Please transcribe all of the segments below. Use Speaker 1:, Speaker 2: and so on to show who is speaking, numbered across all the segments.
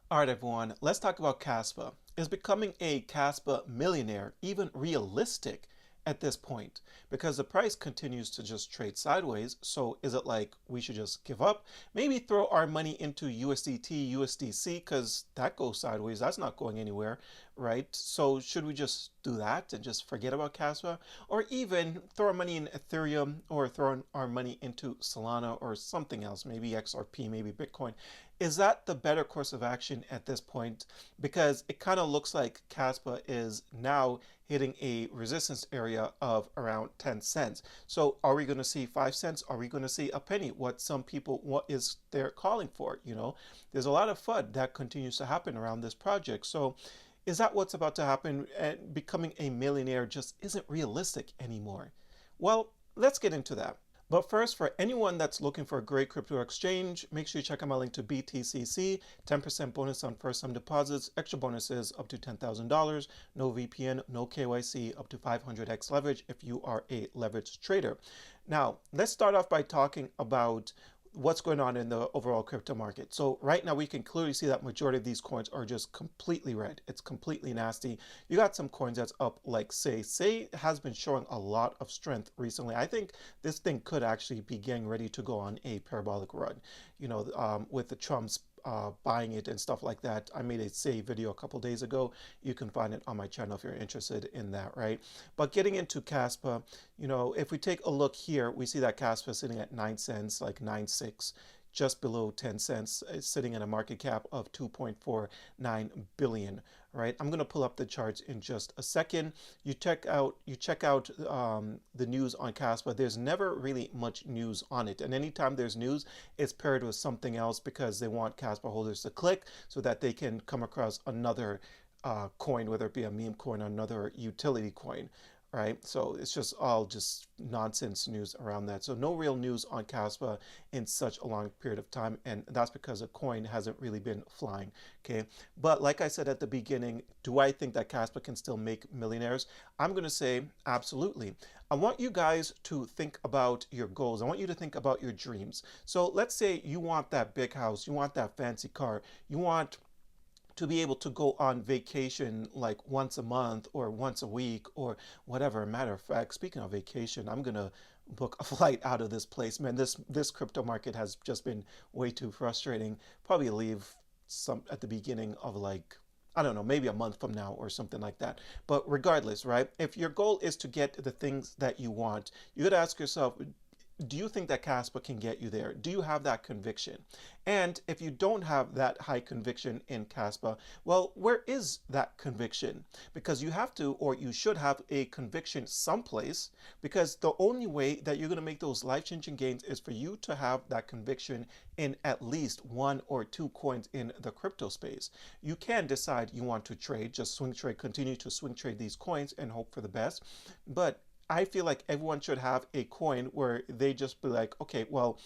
Speaker 1: All right, everyone, let's talk about Caspa. Is becoming a Caspa millionaire even realistic at this point? Because the price continues to just trade sideways. So is it like we should just give up? Maybe throw our money into USDT, USDC, because that goes sideways. That's not going anywhere, right? So should we just do that and just forget about Caspa? Or even throw our money in Ethereum or throw our money into Solana or something else, maybe XRP, maybe Bitcoin? Is that the better course of action at this point? Because it kind of looks like Caspa is now hitting a resistance area of around 10 cents. So are we going to see 5 cents? Are we going to see a penny? What is they're calling for? There's a lot of FUD that continues to happen around this project. So is that what's about to happen? And becoming a millionaire just isn't realistic anymore. Well, let's get into that. But first, for anyone that's looking for a great crypto exchange, make sure you check out my link to BTCC, 10% bonus on first time deposits, extra bonuses up to $10,000, no VPN, no KYC, up to 500x leverage if you are a leveraged trader. Now, let's start off by talking about what's going on in the overall crypto market. So right now we can clearly see that majority of these coins are just completely red. It's completely nasty. You got some coins that's up, like Say has been showing a lot of strength recently. I think this thing could actually be getting ready to go on a parabolic run, with the Trump's buying it and stuff like that. I made a Say video a couple days ago. You can find it on my channel if you're interested in that, right? But getting into Caspa, if we take a look here, we see that Caspa is sitting at 9 cents, like 9.6, just below 10 cents. It's sitting at a market cap of 2.49 billion, right? I'm going to pull up the charts in just a second. You check out the news on Caspa. There's never really much news on it, and anytime there's news, it's paired with something else because they want Caspa holders to click so that they can come across another coin, whether it be a meme coin or another utility coin, right? So it's just all just nonsense news around that. So no real news on Caspa in such a long period of time, and that's because the coin hasn't really been flying, okay? But like I said at the beginning, do I think that Caspa can still make millionaires? I'm going to say absolutely. I want you guys to think about your goals. I want you to think about your dreams. So let's say you want that big house, you want that fancy car, you want to be able to go on vacation like once a month or once a week or whatever. Matter of fact, speaking of vacation, I'm gonna book a flight out of this place, man. This crypto market has just been way too frustrating. Probably leave some at the beginning of, like, I don't know, maybe a month from now or something like that. But regardless, right? If your goal is to get the things that you want, you got to ask yourself, do you think that Caspa can get you there? Do you have that conviction? And if you don't have that high conviction in Caspa, well, where is that conviction? Because you have to, or you should have a conviction someplace, because the only way that you're going to make those life-changing gains is for you to have that conviction in at least one or two coins in the crypto space. You can decide you want to trade, just swing trade, continue to swing trade these coins and hope for the best. But I feel like everyone should have a coin where they just be like, okay, well,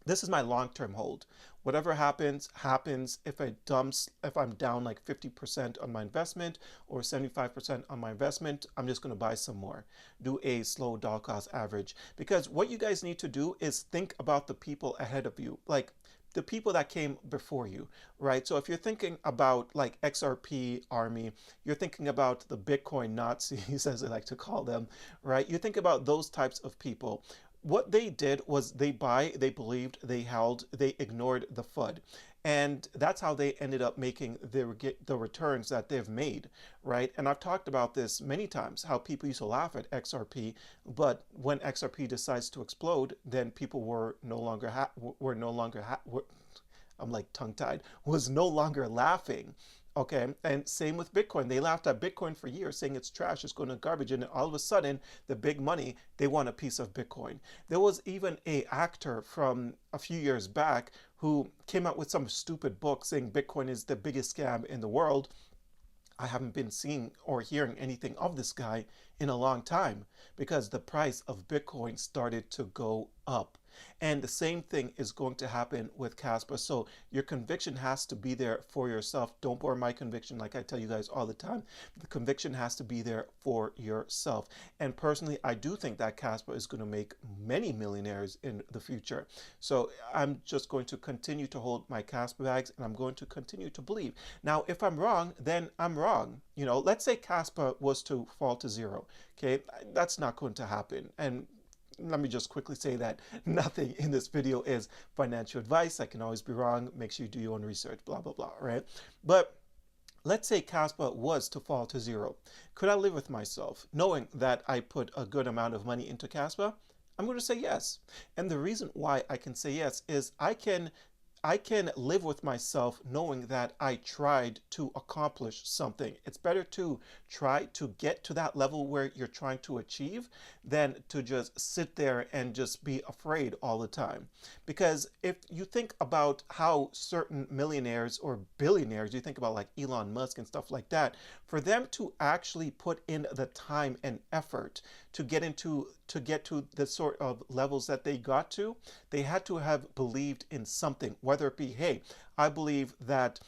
Speaker 1: this is my long-term hold. Whatever happens, happens. If I'm down like 50% on my investment or 75% on my investment, I'm just going to buy some more. Do a slow dollar cost average. Because what you guys need to do is think about the people ahead of you. Like, the people that came before you, right? So if you're thinking about like XRP army, you're thinking about the Bitcoin Nazis, as I like to call them, right? You think about those types of people. What they did was they believed, they held, they ignored the FUD. And that's how they ended up making the returns that they've made, right? And I've talked about this many times, how people used to laugh at XRP, but when XRP decides to explode, then people I'm like tongue tied, was no longer laughing. Okay, and same with Bitcoin. They laughed at Bitcoin for years, saying it's trash, it's going to garbage, and all of a sudden, the big money, they want a piece of Bitcoin. There was even a actor from a few years back who came out with some stupid book saying Bitcoin is the biggest scam in the world. I haven't been seeing or hearing anything of this guy in a long time because the price of Bitcoin started to go up. And the same thing is going to happen with Caspa. So your conviction has to be there for yourself. Don't borrow my conviction, like I tell you guys all the time. The conviction has to be there for yourself. And personally, I do think that Caspa is going to make many millionaires in the future. So I'm just going to continue to hold my Caspa bags, and I'm going to continue to believe. Now, if I'm wrong, then I'm wrong. Let's say Caspa was to fall to zero. Okay, that's not going to happen. And let me just quickly say that nothing in this video is financial advice. I can always be wrong. Make sure you do your own research, blah, blah, blah, right? But let's say Caspa was to fall to zero. Could I live with myself knowing that I put a good amount of money into Caspa? I'm going to say yes. And the reason why I can say yes is I can live with myself knowing that I tried to accomplish something. It's better to try to get to that level where you're trying to achieve than to just sit there and just be afraid all the time. Because if you think about how certain millionaires or billionaires, you think about like Elon Musk and stuff like that, for them to actually put in the time and effort to get to the sort of levels that they got to, they had to have believed in something, whether it be, hey, I believe that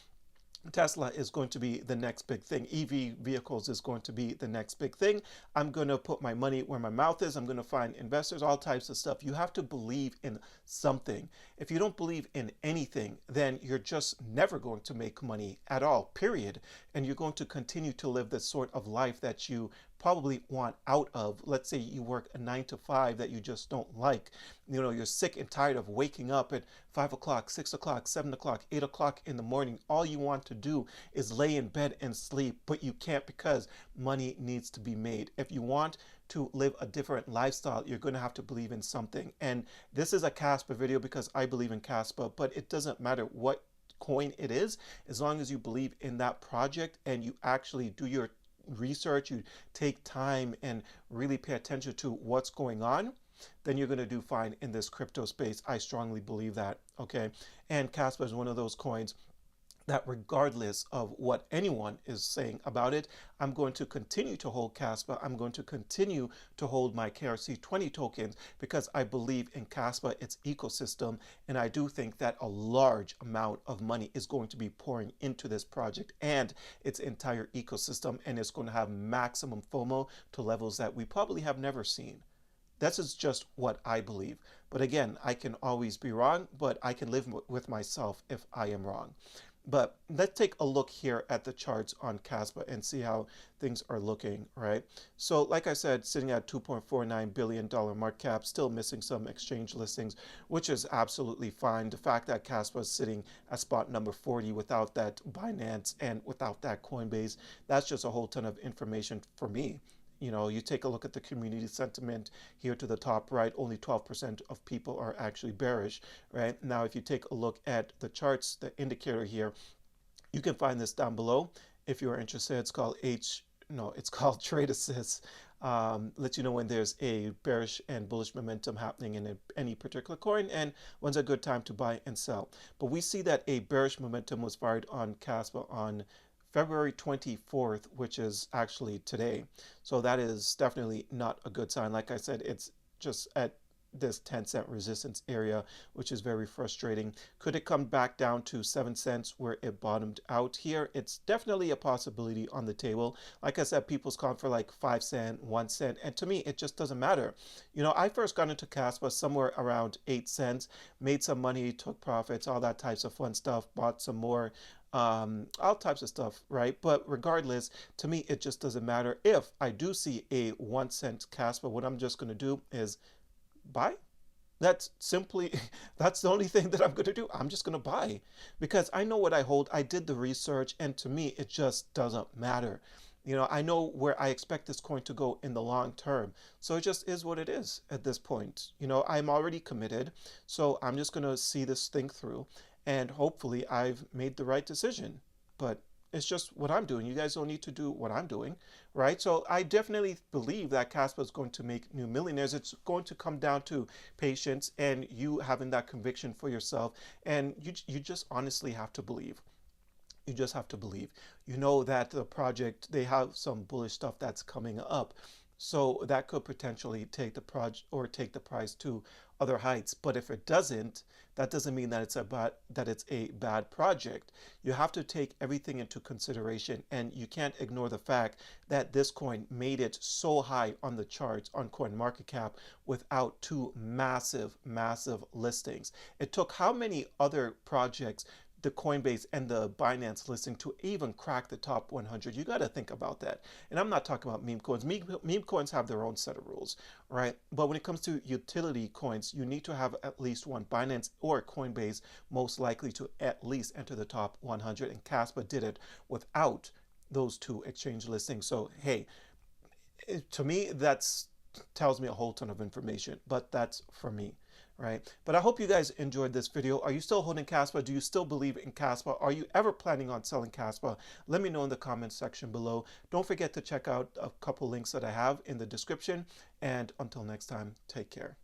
Speaker 1: Tesla is going to be the next big thing. EV vehicles is going to be the next big thing. I'm going to put my money where my mouth is. I'm going to find investors, all types of stuff. You have to believe in something. If you don't believe in anything, then you're just never going to make money at all, period. And you're going to continue to live the sort of life that you probably want out of. Let's say you work a 9 to 5 that you just don't like. You're sick and tired of waking up at 5 o'clock, 6 o'clock, 7 o'clock, 8 o'clock in the morning. All you want to do is lay in bed and sleep, but you can't because money needs to be made. If you want to live a different lifestyle, you're going to have to believe in something. And this is a Caspa video because I believe in Caspa, but it doesn't matter what coin it is, as long as you believe in that project and you actually do your research, you take time and really pay attention to what's going on, then you're going to do fine in this crypto space. I strongly believe that. Okay. And Caspa is one of those coins that regardless of what anyone is saying about it, I'm going to continue to hold Caspa. I'm going to continue to hold my KRC20 tokens because I believe in Caspa, its ecosystem, and I do think that a large amount of money is going to be pouring into this project and its entire ecosystem, and it's going to have maximum FOMO to levels that we probably have never seen. This is just what I believe. But again, I can always be wrong, but I can live with myself if I am wrong. But let's take a look here at the charts on Caspa and see how things are looking, right? So like I said, sitting at $2.49 billion market cap, still missing some exchange listings, which is absolutely fine. The fact that Caspa is sitting at spot number 40 without that Binance and without that Coinbase, that's just a whole ton of information for me. You take a look at the community sentiment here to the top right, only 12% of people are actually bearish, right? Now, if you take a look at the charts, the indicator here, you can find this down below. If you're interested, it's called it's called Trade Assist. Lets you know when there's a bearish and bullish momentum happening in any particular coin and when's a good time to buy and sell. But we see that a bearish momentum was fired on Caspa on February 24th, which is actually today. So that is definitely not a good sign. Like I said, it's just at this 10-cent resistance area, which is very frustrating. Could it come back down to 7 cents where it bottomed out here? It's definitely a possibility on the table. Like I said, people's calling for like 5 cents, 1 cent. And to me, it just doesn't matter. I first got into Caspa somewhere around 8 cents, made some money, took profits, all that types of fun stuff, bought some more, all types of stuff, right? But regardless, to me, it just doesn't matter. If I do see a 1 cent Caspa, what I'm just going to do is buy. That's the only thing that I'm going to do. I'm just going to buy because I know what I hold. I did the research, and to me, it just doesn't matter. I know where I expect this coin to go in the long term. So it just is what it is at this point. I'm already committed. So I'm just going to see this thing through. And hopefully I've made the right decision. But it's just what I'm doing. You guys don't need to do what I'm doing, right? So I definitely believe that Caspa is going to make new millionaires. It's going to come down to patience and you having that conviction for yourself. And you just honestly have to believe. You just have to believe. You know that the project, they have some bullish stuff that's coming up. So that could potentially take the project or take the price to other heights. But if it doesn't, that doesn't mean that it's a bad project. You have to take everything into consideration, and you can't ignore the fact that this coin made it so high on the charts on CoinMarketCap without two massive, massive listings. It took how many other projects, the Coinbase and the Binance listing, to even crack the top 100? You got to think about that. And I'm not talking about meme coins. Meme coins have their own set of rules, right? But when it comes to utility coins, you need to have at least one. Binance or Coinbase most likely to at least enter the top 100, and Caspa did it without those two exchange listings. So hey, to me, that's tells me a whole ton of information, but that's for me, right? But I hope you guys enjoyed this video. Are you still holding Caspa? Do you still believe in Caspa? Are you ever planning on selling Caspa? Let me know in the comments section below. Don't forget to check out a couple links that I have in the description. And until next time, take care.